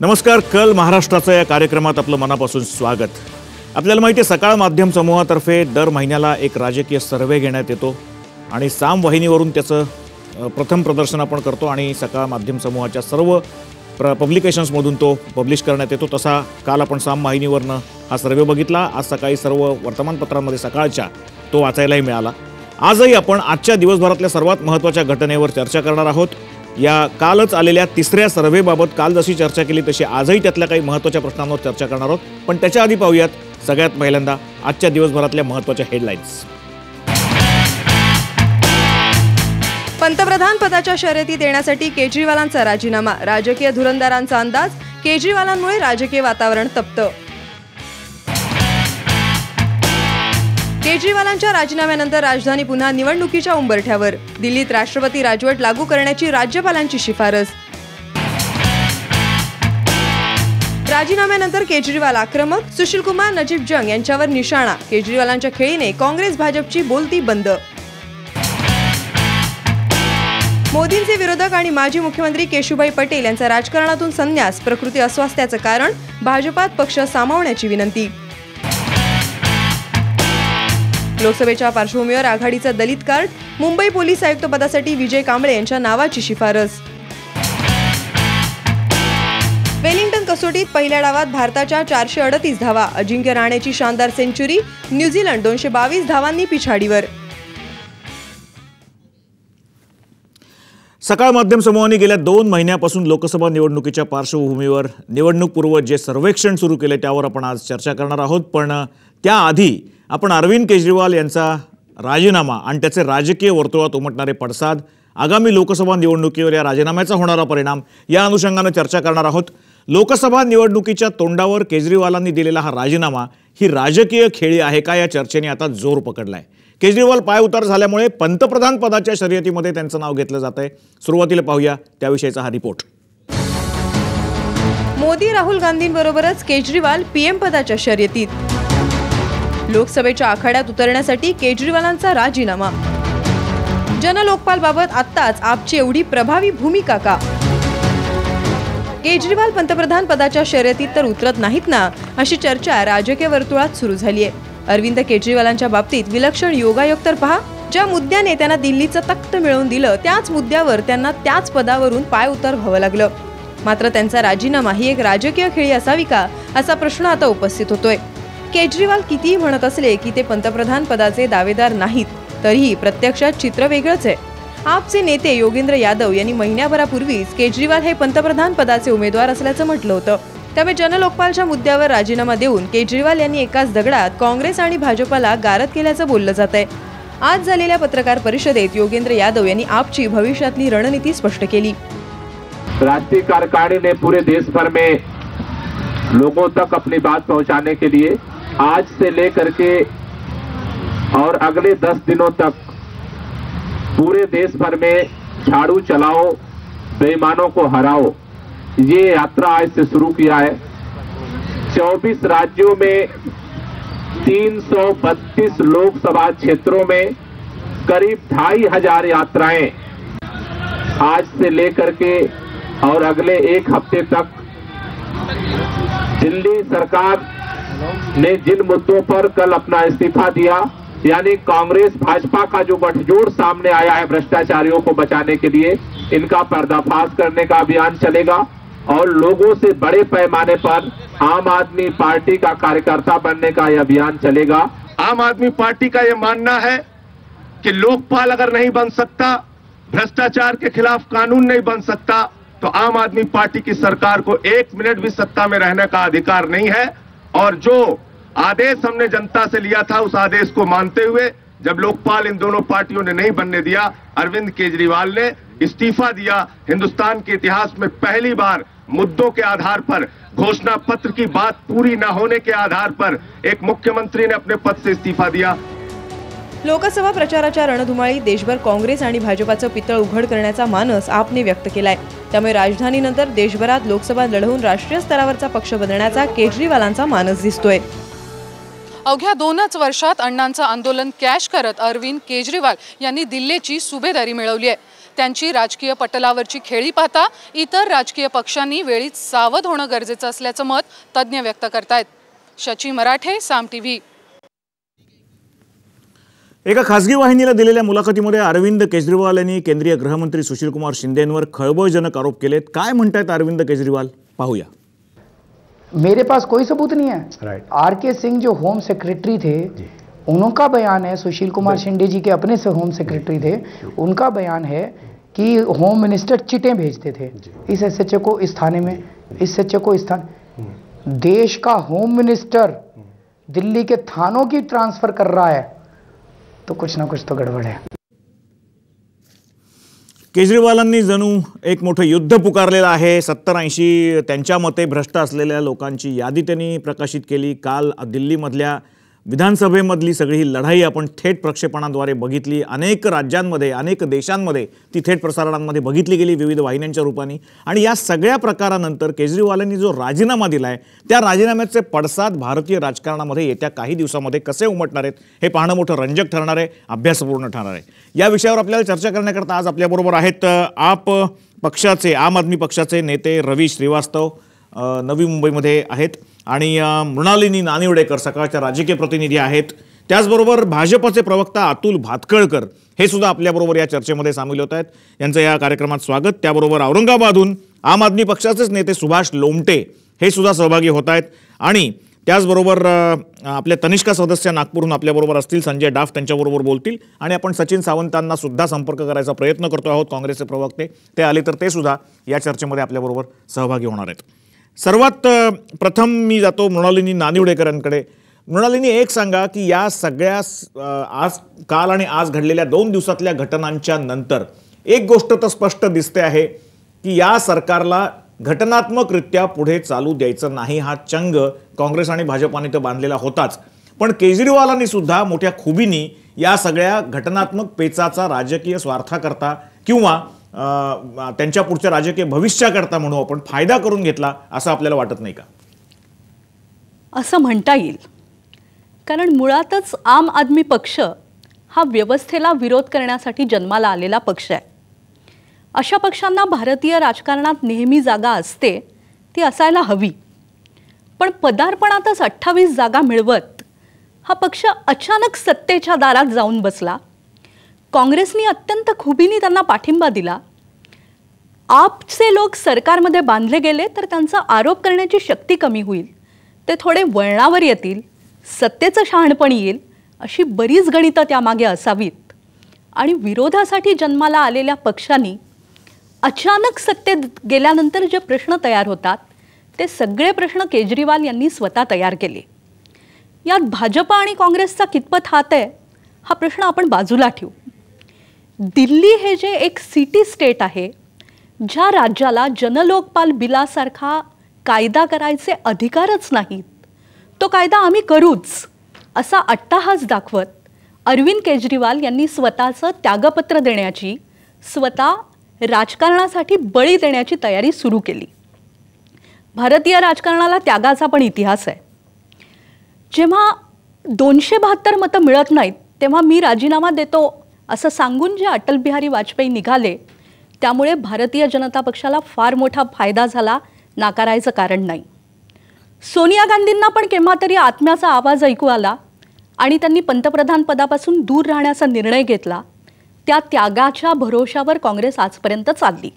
नमस्कार. कल महाराष्ट्राचा या कार्यक्रमात आपलं मनापासून स्वागत. आपल्याला माहिती आहे सकाळ माध्यम समूहातर्फे दर महिन्याला एक राजकीय सर्वे घेण्यात येतो आणि साम वाहिनीवरून त्याचं प्रथम प्रदर्शन आपण करतो आणि सकाळ माध्यम समूहाच्या सर्व पब्लिकेशन्समधून तो पब्लिश करण्यात येतो. तसा काल आपण साम वाहिनीवरनं हा सर्वे बघितला. आज सकाळी सर्व वर्तमानपत्रांमध्ये सकाळच्या तो वाचायलाही मिळाला. आजही आपण आजच्या दिवसभरातल्या सर्वात महत्त्वाच्या घटनेवर चर्चा करणार आहोत. या कालच आलेल्या तिसऱ्या सर्वेबाबत काल जशी चर्चा केली तशी आजही त्यातल्या काही महत्त्वाच्या प्रश्नांवर चर्चा करणार आहोत. पण त्याच्या आधी पाहूयात सगळ्यात पहिल्यांदा आजच्या दिवसभरातल्या महत्त्वाच्या हेडलाईन्स. पंतप्रधान पदाच्या शर्यतीत येण्यासाठी केजरीवालांचा राजीनामा. राजकीय धुरंदारांचा अंदाज. केजरीवालांमुळे राजकीय वातावरण तप्त. केजरीवालांच्या राजीनाम्यानंतर राजधानी पुन्हा निवडणुकीच्या उंबरठ्यावर. दिल्लीत राष्ट्रपती राजवट लागू करण्याची राज्यपालांची शिफारस. राजीनाम्यानंतर केजरीवाल आक्रमक. सुशील कुमार नजीब जंग यांच्यावर निशाणा. केजरीवालांच्या खेळीने काँग्रेस भाजपची बोलती बंद. मोदींचे विरोधक आणि माजी मुख्यमंत्री केशुभाई पटेल यांचा राजकारणातून संन्यास. प्रकृती अस्वास्थ्याचं कारण. भाजपात पक्ष सामावण्याची विनंती. लोकसभेच्या पार्श्वभूमीवर आघाडीचं दलित कार्ड. मुंबई पोलीस आयुक्त पदासाठी विजय कांबळे यांच्या नावाची शिफारस. वेलिंग्टन कसोटीत पहिल्या डावात भारताच्या 438 धावा. अजिंक्य रहाणेची शानदार सेंचुरी. न्यूझीलंड 222 धावांनी पिछाडीवर. सकाळ माध्यम समूहाने गेल्या 2 महिन्यापासून लोकसभा निवडणुकीच्या पार्श्वभूमीवर निवडणूकपूर्व जे सर्वेक्षण सुरू केले त्यावर आपण आज चर्चा करणार आहोत. पण त्याआधी आपण अरविंद केजरीवाल यांचा राजीनामा आणि त्याचे राजकीय वर्तुळात उमटणारे पडसाद, आगामी लोकसभा निवडणुकीवर या राजीनाम्याचा होणारा परिणाम या अनुषंगाने चर्चा करणार आहोत. लोकसभा निवडणुकीच्या तोंडावर केजरीवालांनी दिलेला हा राजीनामा ही राजकीय खेळी आहे का या चर्चेने आता जोर पकडलाय. केजरीवाल पायउतार झाल्यामुळे पंतप्रधान पदाच्या शर्यतीमध्ये त्यांचं नाव घेतलं जात आहे. सुरुवातीला पाहूया त्याविषयीचा हा रिपोर्ट. मोदी राहुल गांधींबरोबरच केजरीवाल पीएम पदाच्या शर्यतीत. लोकसभेच्या आखाड्यात उतरण्यासाठी केजरीवालांचा राजीनामा. जनलोकपालबाबत आत्ताच आपची एवढी प्रभावी भूमिका का? केजरीवाल पंतप्रधान पदाच्या शर्यतीत तर उतरत नाहीत ना, अशी चर्चा राजकीय वर्तुळात सुरू झाली आहे. अरविंद केजरीवालांच्या बाबतीत विलक्षण योगायोग तर पहा. ज्या मुद्द्याने त्यांना दिल्लीचं तख्त मिळवून दिलं त्याच मुद्द्यावर त्यांना त्याच पदावरून पाय उतार व्हावं लागलं. मात्र त्यांचा राजीनामा ही एक राजकीय खेळी असावी का, असा प्रश्न आता उपस्थित होतोय. केजरीवाल कितीही म्हणत असले की ते पंतप्रधान पदाचे दावेदार नाहीत, तरीही प्रत्यक्षात चित्र वेगळंच आहे. आपचे नेते योगेंद्र यादव यांनी महिन्याभरापूर्वीच केजरीवाल हे पंतप्रधान पदाचे उमेदवार असल्याचं म्हटलं होतं. त्यामुळे जनलोकपालच्या मुद्द्यावर राजीनामा देऊन केजरीवाल यांनी एकाच दगडात काँग्रेस आणि भाजपला गारद केल्याचं बोललं जात आहे. आज झालेल्या पत्रकार परिषदेत योगेंद्र यादव यांनी आपची भविष्यातली रणनीती स्पष्ट केली. राष्ट्रीय कार्यकारिणी ने पूरे देश भर में लोगों तक अपनी बात पहुंचाने के लिए आज से लेकर के और अगले 10 दिनों तक पूरे देश भर में झाड़ू चलाओ, बेईमानों को हराओ, ये यात्रा आज से शुरू किया है. 24 राज्यों में 332 लोकसभा क्षेत्रों में करीब 2,500 यात्राएं आज से लेकर के और अगले 1 हफ्ते तक. दिल्ली सरकार ने जिन मुद्दों पर कल अपना इस्तीफा दिया, यानी कांग्रेस भाजपा का जो गठजोड़ सामने आया है भ्रष्टाचारियों को बचाने के लिए, इनका पर्दाफाश करने का अभियान चलेगा और लोगों से बड़े पैमाने पर आम आदमी पार्टी का कार्यकर्ता बनने का यह अभियान चलेगा. आम आदमी पार्टी का यह मानना है कि लोकपाल अगर नहीं बन सकता, भ्रष्टाचार के खिलाफ कानून नहीं बन सकता, तो आम आदमी पार्टी की सरकार को 1 मिनट भी सत्ता में रहने का अधिकार नहीं है. और जो आदेश हमने जनता से लिया था उस आदेश को मानते हुए जब लोकपाल इन दोनों पार्टियों ने नहीं बनने दिया, अरविंद केजरीवाल ने इस्तीफा दिया. हिंदुस्तान के इतिहास में पहली बार मुद्दों के आधार पर, घोषणा पत्र की बात पूरी न होने के आधार पर एक मुख्यमंत्री ने अपने पद से इस्तीफा दिया. लोकसभा प्रचाराच्या रणधुमाळीत देशभर काँग्रेस आणि भाजपाचं पितळ उघड करण्याचा मानस आपने व्यक्त केलाय. त्यामुळे राजधानीनंतर देशभरात लोकसभा लढवून राष्ट्रीय स्तरावरचा पक्ष बनण्याचा केजरीवालांचा मानस दिसतोय. अवघ्या 2च वर्षात अण्णांचं आंदोलन कॅश करत अरविंद केजरीवाल यांनी दिल्लीची सुभेदारी मिळवली आहे. त्यांची राजकीय पटलावरची खेळी पाहता इतर राजकीय पक्षांनी वेळीच सावध होणं गरजेचं असल्याचं मत तज्ज्ञ व्यक्त करतायत. शची मराठे, साम टीव्ही. एका खासगी वाहिनीला दिलेल्या मुलाखतीमध्ये अरविंद केजरीवाल यांनी केंद्रीय गृहमंत्री सुशीलकुमार शिंदेंवर खळबळजनक आरोप केलेत. काय म्हणतायत अरविंद केजरीवाल, पाहूया. मेरे पास कोई सबूत नहीं है. आर.के. सिंह जो होम सेक्रेटरी थे, उनका बयान है, सुशील कुमार शिंदे जी के अपने से होम सेक्रेटरी थे, उनका बयान है कि होम मिनिस्टर चिटें भेजते थे इस एसएचओ को इस थाने में, इस एसएचओ को इस थाने. देश का होम मिनिस्टर दिल्ली के थानों की ट्रांसफर कर रहा है, तो कुछ ना कुछ तो गड़बड़ है. केजरीवालांनी जणू एक मोठं युद्ध पुकारलेलं आहे. 70-80 त्यांच्या मते भ्रष्ट असलेल्या लोकांची यादी त्यांनी प्रकाशित केली. काल दिल्लीमधल्या विधानसभेमधली सगळी ही लढाई आपण थेट प्रक्षेपणाद्वारे बघितली. अनेक राज्यांमध्ये, अनेक देशांमध्ये ती थेट प्रसारणांमध्ये बघितली गेली विविध वाहिन्यांच्या रूपाने. आणि या सगळ्या प्रकारानंतर केजरीवालांनी जो राजीनामा दिला आहे, त्या राजीनाम्याचे पडसाद भारतीय राजकारणामध्ये येत्या काही दिवसामध्ये कसे उमटणार आहेत हे पाहणं मोठं रंजक ठरणार आहे, अभ्यासपूर्ण ठरणार आहे. या विषयावर आपल्याला चर्चा करण्याकरता आज आपल्याबरोबर आहेत आम आदमी पक्षाचे नेते रवी श्रीवास्तव, नवी मुंबईमध्ये आहेत, आणि मृणालिनी नानिवडेकर सकाळच्या राजकीय प्रतिनिधी आहेत. त्याचबरोबर भाजपचे प्रवक्ता अतुल भातखळकर हे सुद्धा आपल्याबरोबर या चर्चेमध्ये सामील होत आहेत. यांचं या कार्यक्रमात स्वागत. त्याबरोबर औरंगाबादहून आम आदमी पक्षाचेच नेते सुभाष लोमटे हे सुद्धा सहभागी होत आहेत. आणि त्याचबरोबर आपले तनिष्का सदस्य नागपूरहून आपल्याबरोबर असतील, संजय डाफ त्यांच्याबरोबर बोलतील. आणि आपण सचिन सावंतांना सुद्धा संपर्क करायचा प्रयत्न करतो आहोत, काँग्रेसचे प्रवक्ते. ते आले तर ते सुद्धा या चर्चेमध्ये आपल्याबरोबर सहभागी होणार आहेत. सर्वात प्रथम मी जातो मृणालिनी नानिवडेकरांकडे. मृणालिनी, एक सांगा की या सगळ्या काल आणि आज घडलेल्या 2 दिवसातल्या घटनांच्या नंतर एक गोष्ट तर स्पष्ट दिसते आहे की या सरकारला घटनात्मकरित्या पुढे चालू द्यायचं नाही हा चंग काँग्रेस आणि भाजपाने तर बांधलेला होताच. पण केजरीवालांनी सुद्धा मोठ्या खुबीनी या सगळ्या घटनात्मक पेचाचा राजकीय स्वार्थाकरता किंवा त्यांच्या पुढच्या राजकीय भविष्याकरता म्हणू आपण फायदा करून घेतला असं आपल्याला वाटत नाही का? असं म्हणता येईल, कारण मुळातच आम आदमी पक्ष हा व्यवस्थेला विरोध करण्यासाठी जन्माला आलेला पक्ष आहे. अशा पक्षांना भारतीय राजकारणात नेहमी जागा असते, ती असायला हवी. पण पदार्पणातच 28 जागा मिळवत हा पक्ष अचानक सत्तेच्या दारात जाऊन बसला. काँग्रेसनी अत्यंत खुबीने त्यांना पाठिंबा दिला. आपचे लोक सरकारमध्ये बांधले गेले तर त्यांचा आरोप करण्याची शक्ती कमी होईल, ते थोडे वळणावर येतील, सत्तेचं शहाणपण येईल, अशी बरीच गणितं त्यामागे असावीत. आणि विरोधासाठी जन्माला आलेल्या पक्षांनी अचानक सत्तेत गेल्यानंतर जे प्रश्न तयार होतात ते सगळे प्रश्न केजरीवाल यांनी स्वतः तयार केले. यात भाजप आणि काँग्रेसचा कितपत हात आहे हा प्रश्न आपण बाजूला ठेवू. दिल्ली हे जे एक सिटी स्टेट आहे, ज्या राज्याला जनलोकपाल बिलासारखा कायदा करायचे अधिकारच नाहीत, तो कायदा आम्ही करूच असा अट्टाहास दाखवत अरविंद केजरीवाल यांनी स्वतःचं त्यागपत्र देण्याची, स्वतः राजकारणासाठी बळी देण्याची तयारी सुरू केली. भारतीय राजकारणाला त्यागाचा पण इतिहास आहे. जेव्हा 272 मतं मिळत नाहीत तेव्हा मी राजीनामा देतो असं सांगून जे अटल बिहारी वाजपेयी निघाले, त्यामुळे भारतीय जनता पक्षाला फार मोठा फायदा झाला, नाकारायचं कारण नाही. सोनिया गांधींना पण केव्हा तरी आत्म्याचा आवाज ऐकू आला आणि त्यांनी पंतप्रधान पदापासून दूर राहण्याचा निर्णय घेतला. त्या त्यागाच्या भरोशावर काँग्रेस आजपर्यंत चालली.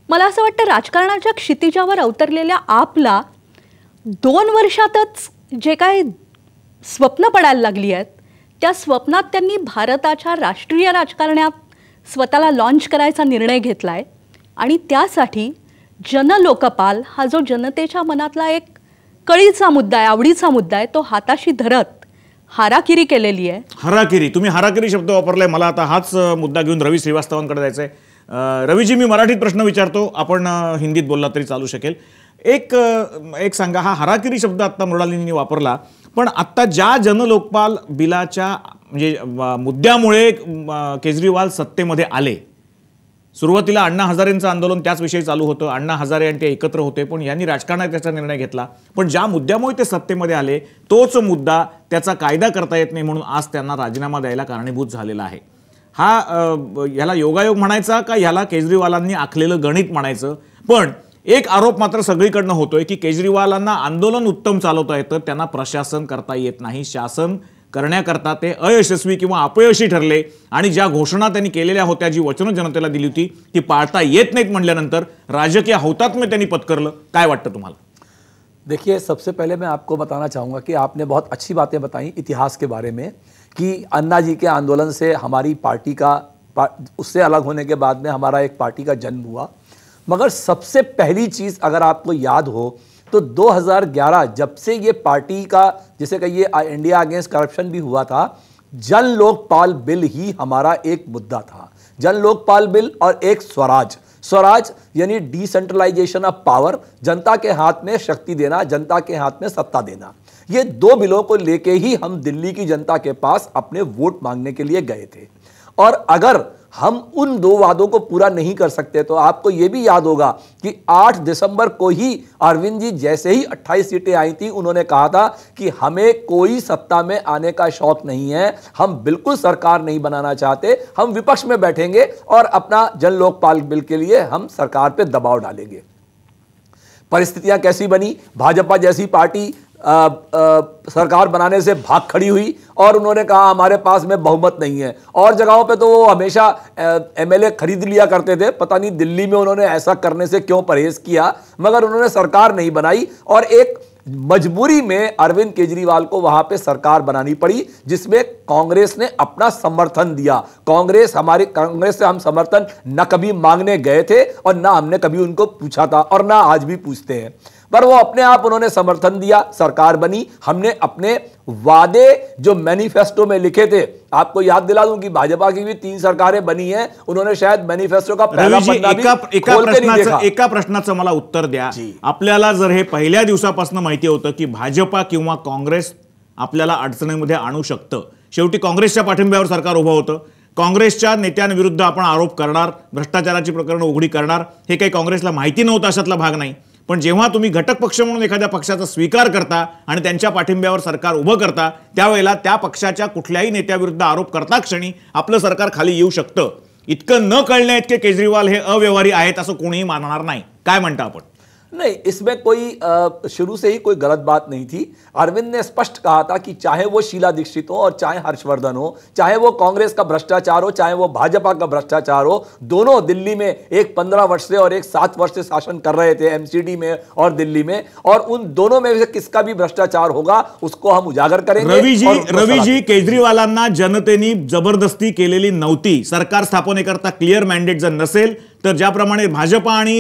मला असं वाटतं राजकारणाच्या क्षितिजावर अवतरलेल्या आपला 2 वर्षातच जे काही स्वप्न पडायला लागली आहेत, त्या स्वप्नात त्यांनी भारताच्या राष्ट्रीय राजकारणात स्वतःला लॉन्च करायचा निर्णय घेतला आहे. आणि त्यासाठी जनलोकपाल हा जो जनतेच्या मनातला एक कळीचा मुद्दा आहे, आवडीचा मुद्दा आहे, तो हाताशी धरत हाराकिरी केलेली आहे. हाराकिरी, तुम्ही हाराकिरी शब्द वापरलाय. मला आता हाच मुद्दा घेऊन रवी श्रीवास्तवांकडे जायचं आहे. रवीजी, मी मराठीत प्रश्न विचारतो, आपण हिंदीत बोलला तरी चालू शकेल. एक सांगा, हा हाराकिरी शब्द आत्ता मृणालिनींनी वापरला, पण आत्ता ज्या जनलोकपाल बिलाच्या म्हणजे मुद्द्यामुळे केजरीवाल सत्तेमध्ये आले, सुरुवातीला अण्णा हजारेंचं आंदोलन त्याच विषयी चालू होतं, अण्णा हजारे आणि ते एकत्र होते, पण यांनी राजकारणात त्याचा निर्णय घेतला. पण ज्या मुद्द्यामुळे ते सत्तेमध्ये आले तोच मुद्दा, त्याचा कायदा करता येत नाही म्हणून आज त्यांना राजीनामा द्यायला कारणीभूत झालेला आहे. ह्याला योगायोग म्हणायचा का ह्याला केजरीवालांनी आखलेलं गणित म्हणायचं? पण एक आरोप मात्र सगळीकडनं होतोय की केजरीवालांना आंदोलन उत्तम चालवता येतं, त्यांना प्रशासन करता येत नाही. शासन करण्याकरता ते अयशस्वी किंवा अपयशी ठरले आणि ज्या घोषणा त्यांनी केलेल्या होत्या, जी वचनं जनतेला दिली होती ती पाळता येत नाहीत म्हटल्यानंतर राजकीय हौतात्म्य त्यांनी पत्करलं. काय वाटतं तुम्हाला? देखिए, सबसे पहले मैं आपको बताना चाहूँगा कि आपने बहुत अच्छी बातें बताई इतिहास के बारे में कि अन्ना जी के आंदोलन से हमारी पार्टी का उससे अलग होने के बाद में हमारा एक पार्टी का जन्म हुआ। मगर सबसे पहली चीज़ अगर आपको याद हो तो 2011 जब से ये पार्टी का जिसे कहिए इंडिया अगेंस्ट करप्शन भी हुआ था, जन लोकपाल बिल ही हमारा एक मुद्दा था। जन लोकपाल बिल और एक स्वराज यानी डिसेंट्रलाइजेशन ऑफ पावर, जनता के हाथ में शक्ति देना, जनता के हाथ में सत्ता देना। ये दो बिलों को लेके ही हम दिल्ली की जनता के पास अपने वोट मांगने के लिए गए थे। और अगर हम उन दो वादों को पूरा नहीं कर सकते तो आपको यह भी याद होगा कि 8 दिसंबर को ही अरविंद जी जैसे ही 28 सीटें आई थी, उन्होंने कहा था कि हमें कोई सत्ता में आने का शौक नहीं है, हम बिल्कुल सरकार नहीं बनाना चाहते, हम विपक्ष में बैठेंगे और अपना जन लोकपाल बिल के लिए हम सरकार पे दबाव डालेंगे। परिस्थितियां कैसी बनी? भाजपा जैसी पार्टी सरकार बनाने से भाग खड़ी हुई और उन्होंने कहा हमारे पास में बहुमत नहीं है। और जगहों पे तो वो हमेशा एमएलए खरीद लिया करते थे, पता नहीं दिल्ली में उन्होंने ऐसा करने से क्यों परहेज किया, मगर उन्होंने सरकार नहीं बनाई और एक मजबूरी में अरविंद केजरीवाल को वहां पे सरकार बनानी पड़ी, जिसमें कांग्रेस ने अपना समर्थन दिया। कांग्रेस से हम समर्थन न कभी मांगने गए थे और ना हमने कभी उनको पूछा था और ना आज भी पूछते हैं, पर वो अपने आप उन्होंने समर्थन दिया, सरकार बनी। हमने अपने वादे जो मैनिफेस्टो में लिखे थे, आपको याद दिला दूं कि भाजपा की भी 3 सरकारें बनी हैं, उन्होंने शायद मैनिफेस्टो का पहला पन्ना भी खोल के नहीं देखा। एका प्रश्नाचं मला उत्तर द्या। आपल्याला जर हे पहिल्या दिवसापासून माहिती होतं की भाजपा किंवा काँग्रेस आपल्याला अडचणीमध्ये आणू शकतं, शेवटी काँग्रेसच्या पाठिंब्यावर सरकार उभं होतं, काँग्रेसच्या नेत्यांविरुद्ध आपण आरोप करणार, भ्रष्टाचाराची प्रकरणं उघडी करणार, हे काही काँग्रेसला माहिती नव्हतं अशातला भाग नाही। पण जेव्हा तुम्ही घटक पक्ष म्हणून एखाद्या पक्षाचा स्वीकार करता आणि त्यांच्या पाठिंब्यावर सरकार उभं करता, त्यावेळेला त्या पक्षाच्या कुठल्याही नेत्याविरुद्ध आरोप करता क्षणी आपलं सरकार खाली येऊ शकतं। इतकं न कळण्या इतके केजरीवाल हे अव्यवहारी आहेत असं कोणीही मानणार नाही। काय म्हणता आपण? नहीं, इसमें कोई शुरू से ही कोई गलत बात नहीं थी। अरविंद ने स्पष्ट कहा था कि चाहे वो शीला दीक्षित हो और चाहे हर्षवर्धन हो, चाहे वो कांग्रेस का भ्रष्टाचार हो, चाहे वो भाजपा का भ्रष्टाचार हो, दोनों दिल्ली में एक 15 वर्ष से और एक 7 वर्ष से शासन कर रहे थे एमसीडी में और दिल्ली में, और उन दोनों में से किसका भी भ्रष्टाचार होगा उसको हम उजागर करेंगे। रवी जी, केजरीवालांना जनतेने जबरदस्ती केलेली नव्हती। सरकार स्थापनेकरता क्लिअर मॅन्डेट जर नसेल तर ज्याप्रमाणे भाजपा आणि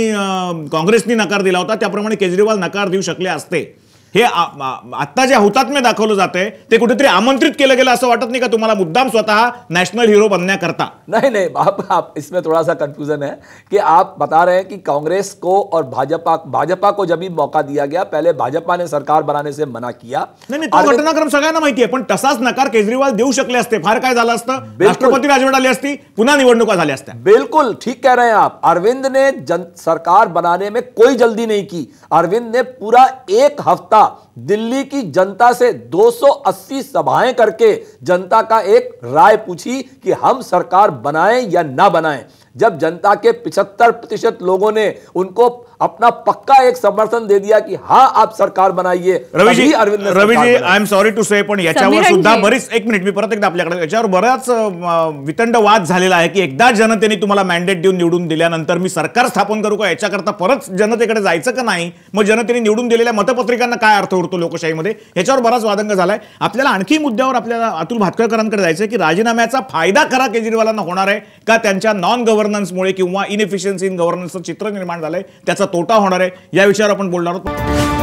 काँग्रेसनी नकार दिला होता त्याप्रमाणे केजरीवाल नकार देऊ शकले असते। हे आता जे हुतात्म्य दाखवलं जाते ते कुठेतरी आमंत्रित केलं गेलं असं वाटत नाही का तुम्हाला, मुद्दाम स्वतः नॅशनल हीरो बनण्याकरता? नहीं, आप इसमें थोड़ा सा कंफ्यूजन है कि आप बता रहे हैं कि कांग्रेस को और भाजपा को जब भी मौका दिया गया, पहले भाजपा ने सरकार बनाने से मना किया। नहीं, तो घटनाक्रम सगळ्यांना माहिती आहे, पण तसाच नकार केजरीवाल देऊ शकले असते। फार काय झालं असतं, राष्ट्रपती राजवट आली असती, पुन्हा निवडणुका झाल्या असत्या। बिल्कुल ठीक कह रहे हैं आप। अरविंद ने सरकार बनाने में कोई जल्दी नहीं की। अरविंद ने पूरा 1 हफ्ता दिल्ली की जनता से 280 सभाएं करके जनता का एक राय पूछी कि हम सरकार बनाएं या ना बनाएं। जब जनता के 75% लोगों ने उनको अपना पक्का एक समर्थन दे दिया कि हाँ आप सरकार बनाइए, रवी जी, आई एम सॉरी टू से, पण याच्यावर सुद्धा बरीच, एक मिनिट मी परत एकदा आपल्याकडे, याच्यावर बराच वितंड वाद झालेला आहे की एकदा जनतेने तुम्हाला मॅन्डेट देऊन निवडून दिल्यानंतर मी सरकार स्थापन करू का, याच्याकरता परत जनतेकडे जायचं का नाही, मग जनतेने निवडून दिलेल्या मतपत्रिकांना काय अर्थ उरतो लोकशाहीमध्ये, याच्यावर बराच वादंग झालाय। आपल्याला आणखी मुद्द्यावर आपल्याला अतुल भातखळकरांकडे जायचं की राजीनाम्याचा फायदा खरा केजरीवालांना होणार आहे का त्यांच्या नॉन गव्हर्नन्समुळे किंवा इनएफिशियन्सी इन गव्हर्नन्सचं चित्र निर्माण झालंय त्याचा तोटा होणार आहे, या विषयावर आपण बोलणार आहोत।